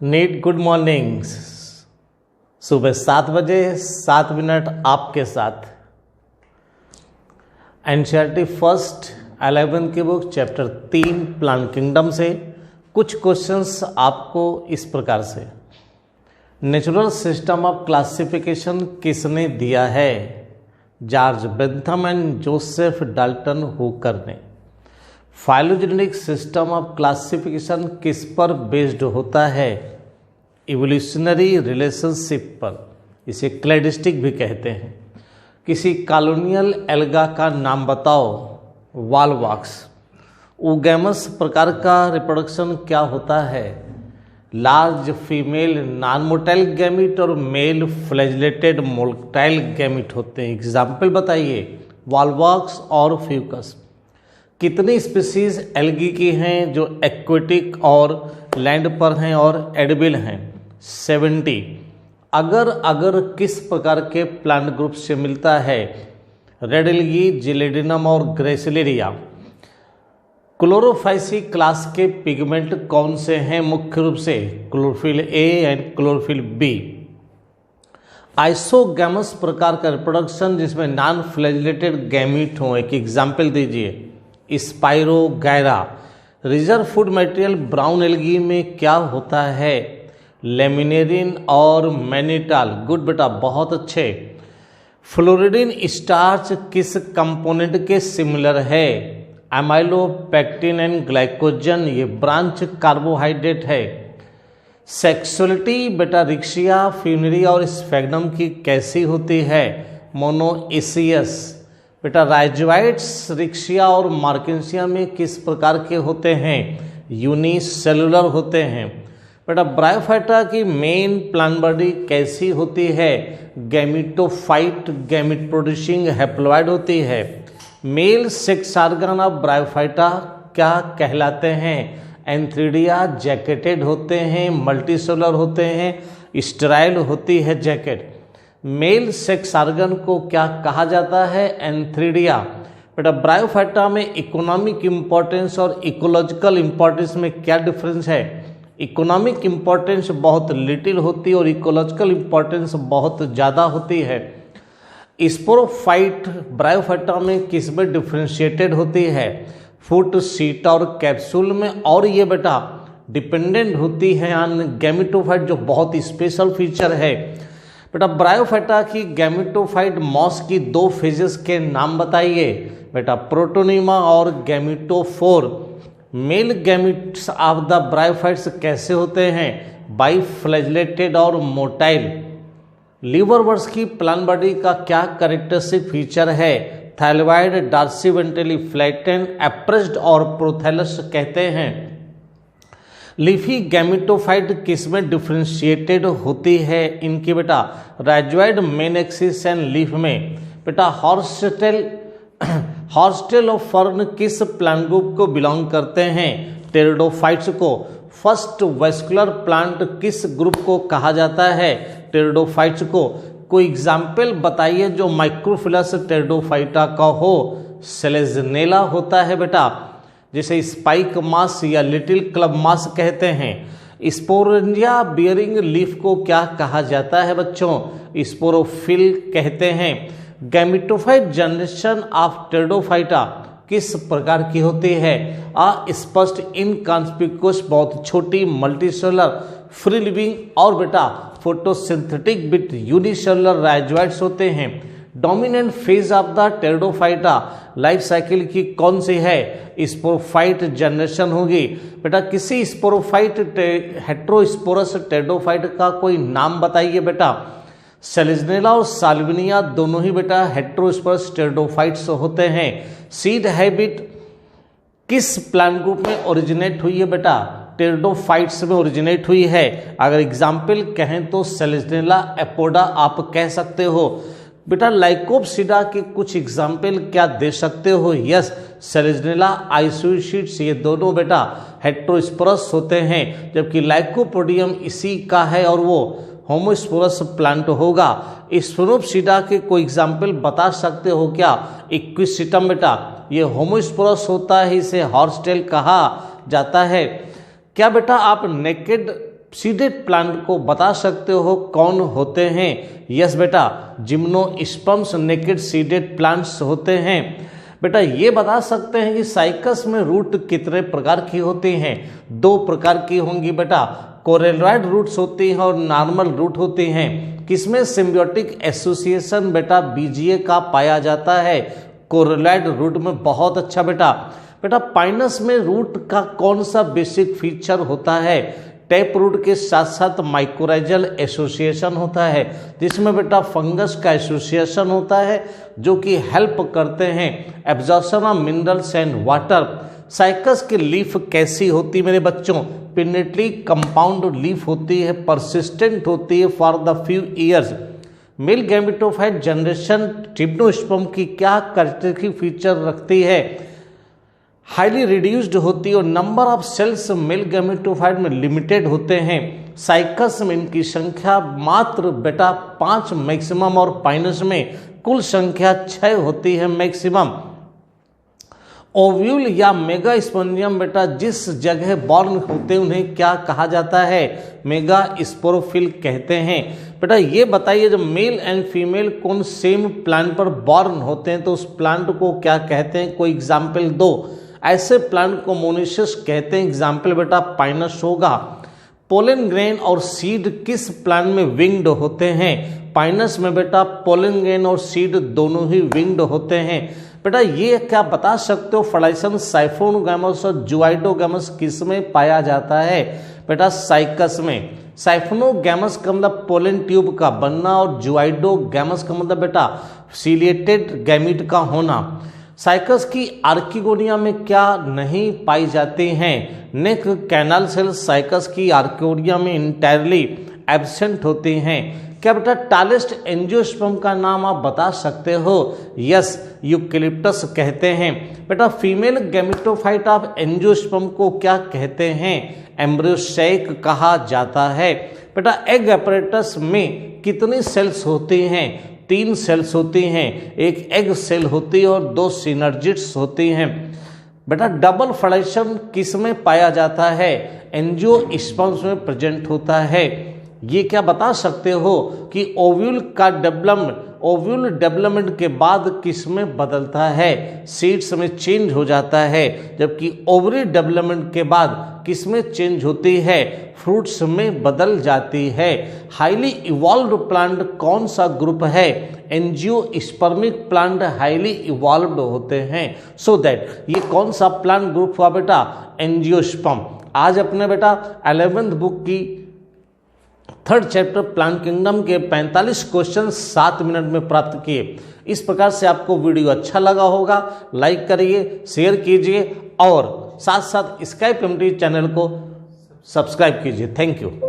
NEET good morning. सुबह 7 बजे 7 minute आपके साथ एनसीईआरटी फर्स्ट 11 की बुक चैप्टर 3 प्लांट किंगडम से कुछ क्वेश्चंस आपको इस प्रकार से। नेचुरल सिस्टम ऑफ क्लासिफिकेशन किसने दिया है? George Bentham and Joseph Dalton Hooker ने। फाइलोजेनेटिक सिस्टम ऑफ क्लासिफिकेशन किस पर बेस्ड होता है? इवोल्यूशनरी रिलेशनशिप पर, इसे क्लैडिस्टिक भी कहते हैं। किसी कॉलोनियल एल्गा का नाम बताओ। वॉलवॉक्स। ओगैमस प्रकार का रिप्रोडक्शन क्या होता है? Large female non motile gamete और मेल फ्लैजिलेटेड मोटाइल गैमिट होते हैं। एग्जाम्पल बताइए वॉलवॉक्स और फ्यूकस। कितनी स्पीसीज एल्गी की हैं जो एक्वेटिक और लैंड पर हैं और एडिबल हैं? 70। अगर किस प्रकार के प्लांट ग्रुप से मिलता है? रेड एल्गी, जिलेडिनम और ग्रेसिलेरिया। क्लोरोफाइसी क्लास के पिगमेंट कौन से हैं मुख्य रूप से? Chlorophyll A and chlorophyll B. Isogamous प्रकार का रिप्रोडक्शन जिसमें नॉन फ्लैजिलेटेड गैमीट हो, एक एग्जाम्पल दीजिए। Spirogyra. Reserve food material brown algae में क्या होता है? लेमिनेरिन और मैनिटाल। गुड बेटा, बहुत अच्छे। फ्लोरिडिन स्टार्च किस कंपोनेंट के सिमिलर है? एमाइलो, पैक्टिन एंड ग्लाइकोजन, ये ब्रांच कार्बोहाइड्रेट है। सेक्सुअलिटी बेटा रिक्शिया, फ्यूनरी और स्फेग्नम की कैसी होती है? मोनोइसियस। बेटा राइजोइट्स रिक्शिया और मार्केंसिया में किस प्रकार के होते हैं? यूनिसेलुलर होते हैं। बेटा ब्रायोफाइटा की मेन प्लांट बॉडी कैसी होती है? गैमिटोफाइट, गैमिट प्रोड्यूसिंग हैप्लॉइड होती है। Male sex organ of bryophyta क्या कहलाते हैं? एंथ्रीडिया, जैकेटेड होते हैं, मल्टीसेलुलर होते हैं, स्टेराइल होती है जैकेट। मेल सेक्स ऑर्गन को क्या कहा जाता है? एंथ्रीडिया। बेटा ब्रायोफाइटा में इकोनॉमिक इंपॉर्टेंस और इकोलॉजिकल इंपॉर्टेंस में क्या डिफरेंस है? इकोनॉमिक इंपॉर्टेंस बहुत लिटिल होती है और इकोलॉजिकल इंपॉर्टेंस बहुत ज़्यादा होती है। स्पोरोफाइट ब्रायोफाइटा में किस में डिफ्रेंशिएटेड होती है? फुट, सीट और कैप्सूल में। और ये बेटा डिपेंडेंट होती है ऑन गैमेटोफाइट, जो बहुत स्पेशल फीचर है। बेटा ब्रायोफाइटा की गैमेटोफाइट मॉस की 2 फेजेस के नाम बताइए। बेटा प्रोटोनिमा और gametophore. Male gametes of the bryophytes कैसे होते हैं? बाइफ्लैजिलेटेड और मोटाइल। लीवरवर्ट्स की प्लांट बॉडी का क्या कैरेक्टरिस्टिक फीचर है? थाइलॉइड, डॉर्सिवेंट्रली फ्लैटेंड, एप्रेस्ड और प्रोथैलस कहते हैं। लीफी गैमेटोफाइट किस में डिफ्रेंशिएटेड होती है? इनकी बेटा rhizoid, main axis and leaf में। बेटा हॉर्स्टेल ऑफ फर्न किस प्लांट ग्रुप को बिलोंग करते हैं? टेरिडोफाइट्स को। फर्स्ट वेस्कुलर प्लांट किस ग्रुप को कहा जाता है? टेरिडोफाइट्स को। कोई एग्जाम्पल बताइए जो माइक्रोफिलस टेरिडोफाइटा का हो। सेलेजनेला होता है बेटा, जिसे स्पाइक मास या लिटिल क्लब मास कहते हैं। स्पोरेंजिया बियरिंग लीफ को क्या कहा जाता है बच्चों? स्पोरोफिल कहते हैं। गैमेटोफाइट जनरेशन ऑफ टेरिडोफाइटा किस प्रकार की होती है? अस्पष्ट, इनकॉन्स्पिकुअस, बहुत छोटी, मल्टीसेलुलर, फ्री लिविंग और बेटा फोटोसिंथेटिक विथ यूनिसेलुलर राइजोइट्स होते हैं। Dominant phase of the pteridophyta life cycle की कौन सी है? स्पोरोफाइट जनरेशन होगी। बेटा किसी स्पोरोफाइट हेट्रोस्पोरस टेरिडोफाइट का कोई नाम बताइए बेटा। सेलेजनेला और साल्विनिया दोनों ही बेटा हेट्रोस्पोरस टेरिडोफाइट्स होते हैं। सीड हैबिट किस प्लांट ग्रुप में ओरिजिनेट हुई है बेटा? टेरिडोफाइट्स में ओरिजिनेट हुई है। अगर एग्जाम्पल कहें तो सेलेजनेला एपोडा आप कह सकते हो। बेटा लाइकोप्सिडा के कुछ एग्जाम्पल क्या दे सकते हो? यस, सेलेजनेला, आइसोइशिड्स, ये दोनों बेटा हेट्रोस्पोरस होते हैं, जबकि लाइकोपोडियम इसी का है और वो होमोस्पोरस प्लांट होगा। स्फेनोप्सिडा के कोई एग्जाम्पल बता सकते हो क्या? इक्विसिटम बेटा ये होमोस्पोरस होता है, इसे हॉर्सटेल कहा जाता है। क्या बेटा आप नेकेड सीडेड प्लांट को बता सकते हो कौन होते हैं? यस बेटा, जिम्नोस्पर्म्स नेकेड सीडेड प्लांट्स होते हैं। बेटा ये बता सकते हैं कि साइकस में रूट कितने प्रकार की होती हैं? 2 प्रकार की होंगी बेटा, कोरेलॉइड रूट्स होती हैं और नॉर्मल रूट होती हैं। किसमें सिम्बियोटिक एसोसिएशन बेटा बीजीए का पाया जाता है? कोरेलॉइड रूट में। बहुत अच्छा बेटा। बेटा पाइनस में रूट का कौन सा बेसिक फीचर होता है? टैप रूट के साथ साथ माइकोराइजल एसोसिएशन होता है, जिसमें बेटा फंगस का एसोसिएशन होता है जो कि हेल्प करते हैं absorption of minerals and water. Cycas की लीफ कैसी होती मेरे बच्चों? पिनेटली कंपाउंड लीफ होती है, परसिस्टेंट होती है for the few years. Male gametophyte generation gymnosperm की क्या कैरेक्टरिस्टिक फीचर रखती है? हाईली रिड्यूस्ड होती है और number of cells male gametophyte में लिमिटेड होते हैं। साइकस में इनकी संख्या मात्र बेटा 5 मैक्सिमम और पाइनस में कुल संख्या 6 होती है मैक्सिमम। ओव्यूल या मेगा स्पोंजियम बेटा जिस जगह बॉर्न होते हैं उन्हें क्या कहा जाता है? मेगा स्पोरोफिल कहते हैं। बेटा ये बताइए जब मेल एंड फीमेल कौन सेम प्लांट पर बॉर्न होते हैं तो उस प्लांट को क्या कहते हैं? कोई एग्जाम्पल दो। ऐसे प्लांट को मोनेशियस कहते हैं। एग्जाम्पल बेटा पाइनस होगा। पोलन ग्रेन और सीड किस प्लांट में विंग्ड होते हैं? पाइनस में बेटा पोलन ग्रेन और सीड दोनों ही विंग्ड होते हैं। बेटा ये क्या बता सकते हो फर्टिलाइजेशन साइफोनोगैमस और जुआइडोगैमस किस में पाया जाता है? बेटा साइकस में। साइफोनोगैमस का मतलब पोलन ट्यूब का बनना और जुआइडोगैमस का मतलब बेटा सिलिएटेड गैमीट का होना। साइकस की आर्किगोनिया में क्या नहीं पाई जाती हैं? नेक कैनाल सेल साइकस की आर्किगोनिया में इंटायरली एब्सेंट होती हैं। क्या बेटा टालेस्ट एंजियोस्पर्म का नाम आप बता सकते हो? यस, यूकेलिप्टस कहते हैं। बेटा फीमेल गैमेटोफाइट ऑफ एंजियोस्पर्म को क्या कहते हैं? एम्ब्रियोसेक कहा जाता है। बेटा एग अपैरेटस में कितनी सेल्स होती हैं? 3 सेल्स होती हैं। एक एग सेल होती है और 2 सिनर्जिड्स होती हैं। बेटा डबल फर्टिलाइजेशन किस में पाया जाता है? एंजियोस्पर्म्स में प्रेजेंट होता है। ये क्या बता सकते हो कि ओव्यूल का डेवलपमेंट के बाद किस में बदलता है? सीड्स में चेंज हो जाता है, जबकि ओवरी डेवलपमेंट के बाद किस में चेंज होती है? फ्रूट्स में बदल जाती है। हाईली इवॉल्व्ड प्लांट कौन सा ग्रुप है? एंजियोस्पर्मिक प्लांट हाईली इवॉल्व्ड होते हैं। सो दैट ये कौन सा प्लांट ग्रुप हुआ बेटा? एंजियोस्पर्म। आज अपने बेटा 11th बुक की 3rd चैप्टर प्लांट किंगडम के 45 क्वेश्चन 7 मिनट में प्राप्त किए। इस प्रकार से आपको वीडियो अच्छा लगा होगा, लाइक करिए, शेयर कीजिए और साथ साथ स्काई पेमटी चैनल को सब्सक्राइब कीजिए। Thank you.